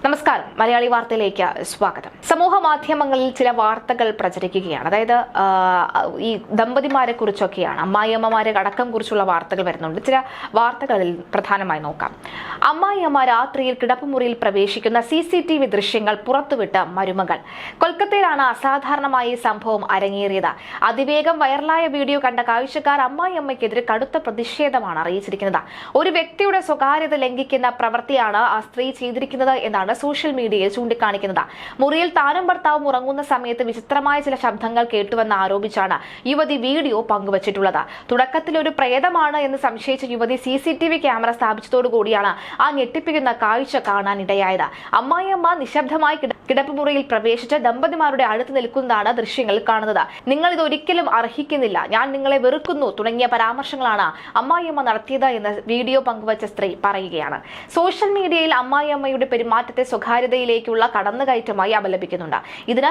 നമസ്കാരം, മലയാളി വാർത്തയിലേക്ക് സ്വാഗതം. സമൂഹ മാധ്യമങ്ങളിൽ ചില വാർത്തകൾ പ്രചരിക്കുകയാണ്. അതായത് ഈ ദമ്പതിമാരെ കുറിച്ചൊക്കെയാണ്, അമ്മായിയമ്മമാരെ അടക്കം കുറിച്ചുള്ള വാർത്തകൾ വരുന്നുണ്ട്. ചില വാർത്തകളിൽ പ്രധാനമായി നോക്കാം. അമ്മായിയമ്മ രാത്രിയിൽ കിടപ്പുമുറിയിൽ പ്രവേശിക്കുന്ന CCTV ദൃശ്യങ്ങൾ പുറത്തുവിട്ട മരുമകൾ. കൊൽക്കത്തയിലാണ് അസാധാരണമായ ഈ സംഭവം അരങ്ങേറിയത്. അതിവേഗം വൈറലായ വീഡിയോ കണ്ട കാഴ്ചക്കാർ അമ്മായിയമ്മയ്ക്കെതിരെ കടുത്ത പ്രതിഷേധമാണ് അറിയിച്ചിരിക്കുന്നത്. ഒരു വ്യക്തിയുടെ സ്വകാര്യത ലംഘിക്കുന്ന പ്രവൃത്തിയാണ് ആ സ്ത്രീ ചെയ്തിരിക്കുന്നത് എന്നാണ് സോഷ്യൽ മീഡിയയിൽ ചൂണ്ടിക്കാണിക്കുന്നത്. മുറിയിൽ താനും ഭർത്താവും ഉറങ്ങുന്ന സമയത്ത് വിചിത്രമായ ചില ശബ്ദങ്ങൾ കേട്ടുവെന്ന് ആരോപിച്ചാണ് യുവതി വീഡിയോ പങ്കുവച്ചിട്ടുള്ളത്. തുടക്കത്തിൽ ഒരു പ്രേതമാണ് എന്ന് സംശയിച്ച യുവതി CCTV ക്യാമറ സ്ഥാപിച്ചതോടുകൂടിയാണ് ആ ഞെട്ടിപ്പിക്കുന്ന കാഴ്ച കാണാനിടയായത്. അമ്മായിയമ്മ നിശബ്ദമായി കിടപ്പുമുറിയിൽ പ്രവേശിച്ച ദമ്പതിമാരുടെ അടുത്ത് നിൽക്കുന്നതാണ് ദൃശ്യങ്ങളിൽ കാണുന്നത്. നിങ്ങൾ ഇതൊരിക്കലും അർഹിക്കുന്നില്ല, ഞാൻ നിങ്ങളെ വെറുക്കുന്നു തുടങ്ങിയ പരാമർശങ്ങളാണ് അമ്മായിയമ്മ നടത്തിയത് എന്ന് വീഡിയോ പങ്കുവച്ച സ്ത്രീ പറയുകയാണ്. സോഷ്യൽ മീഡിയയിൽ അമ്മായിയമ്മയുടെ പെരുമാറ്റത്തെ സ്വകാര്യതയിലേക്കുള്ള കടന്നുകയറ്റമായി അപലപിക്കുന്നുണ്ട്. ഇതിന്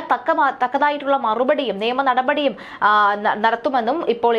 തക്കതായിട്ടുള്ള മറുപടിയും നിയമ നടപടിയും നടത്തുമെന്നും ഇപ്പോൾ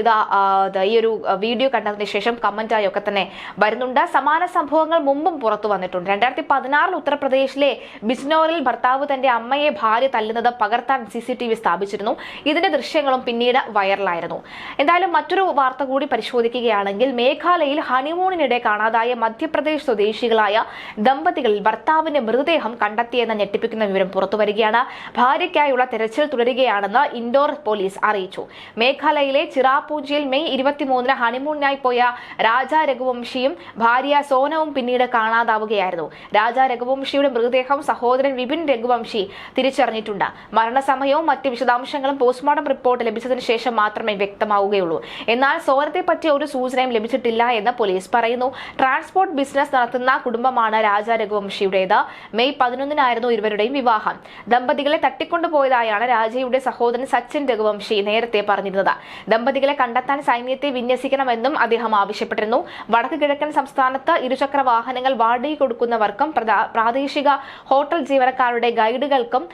ഈ ഒരു വീഡിയോ കണ്ടതിന് ശേഷം കമന്റായി ഒക്കെ തന്നെ വരുന്നുണ്ട്. സമാന സംഭവങ്ങൾ മുമ്പും പുറത്തു വന്നിട്ടുണ്ട്. 2016 ഉത്തർപ്രദേശിലെ ബിജ്നോറിൽ ഭർത്താവ് തന്റെ അമ്മയെ ഭാര്യ തല്ലുന്നത് പകർത്താൻ CCTV സ്ഥാപിച്ചിരുന്നു. ഇതിന്റെ ദൃശ്യങ്ങളും പിന്നീട് വൈറലായിരുന്നു. എന്തായാലും മറ്റൊരു വാർത്ത കൂടി പരിശോധിക്കുകയാണെങ്കിൽ, മേഘാലയയിൽ ഹണിമൂണിനിടെ കാണാതായ മധ്യപ്രദേശ് സ്വദേശികളായ ദമ്പതികളിൽ ഭർത്താവിന്റെ മൃതദേഹം കണ്ടെത്തിയെന്ന ഞെട്ടിപ്പിക്കുന്ന വിവരം പുറത്തുവരികയാണ്. ഭാര്യയ്ക്കായുള്ള തെരച്ചിൽ തുടരുകയാണെന്ന് ഇൻഡോർ പോലീസ് അറിയിച്ചു. മേഘാലയയിലെ ചിറാപൂഞ്ചിയിൽ മെയ് 23 ഹണിമൂണിനായി പോയ രാജ രഘുവംശിയും ഭാര്യ സോനവും പിന്നീട് കാണാതാവുകയായിരുന്നു. രാജ രഘുവംശിയുടെ മൃതദേഹം സഹോദരൻ വിപിൻ രഘുവംശി തിരിച്ചറിഞ്ഞിട്ടുണ്ട്. മരണസമയവും മറ്റ് വിശദാംശങ്ങളും പോസ്റ്റ്മോർട്ടം റിപ്പോർട്ട് ലഭിച്ചതിന് ശേഷം മാത്രമേ വ്യക്തമാവുകയുള്ളൂ. എന്നാൽ സോനത്തെ പറ്റിയ ഒരു സൂചനയും ലഭിച്ചിട്ടില്ല എന്ന് പോലീസ് പറയുന്നു. ട്രാൻസ്പോർട്ട് ബിസിനസ് നടത്തുന്ന കുടുംബമാണ് രാജ രഘുവംശിയുടേത്. മെയ് 11 ഇരുവരുടെയും വിവാഹം. ദമ്പതികളെ തട്ടിക്കൊണ്ടുപോയതായാണ് രാജയുടെ സഹോദരൻ സച്ചിൻ രഘുവംശി നേരത്തെ പറഞ്ഞിരുന്നത്. ദമ്പതികളെ കണ്ടെത്താൻ സൈന്യത്തെ വിന്യസിക്കണമെന്നും അദ്ദേഹം ആവശ്യപ്പെട്ടിരുന്നു. വടക്ക് കിഴക്കൻ സംസ്ഥാനത്ത് ഇരുചക്ര വാഹനങ്ങൾ വാടകയ്ക്ക് കൊടുക്കുന്നവർക്കും പ്രാദേശിക ഹോട്ടൽ ജീവനക്കാരുടെ ഗൈഡുകൾക്കും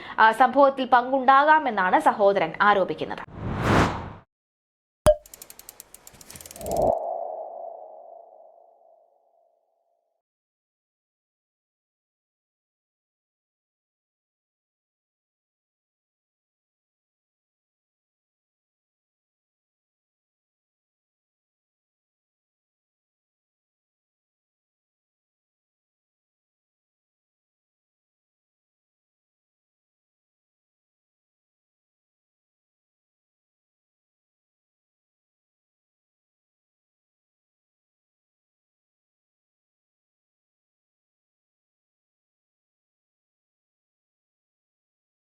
സംഭവത്തിൽ പങ്കുണ്ടാകാമെന്നാണ് സഹോദരൻ ആരോപിക്കുന്നത്.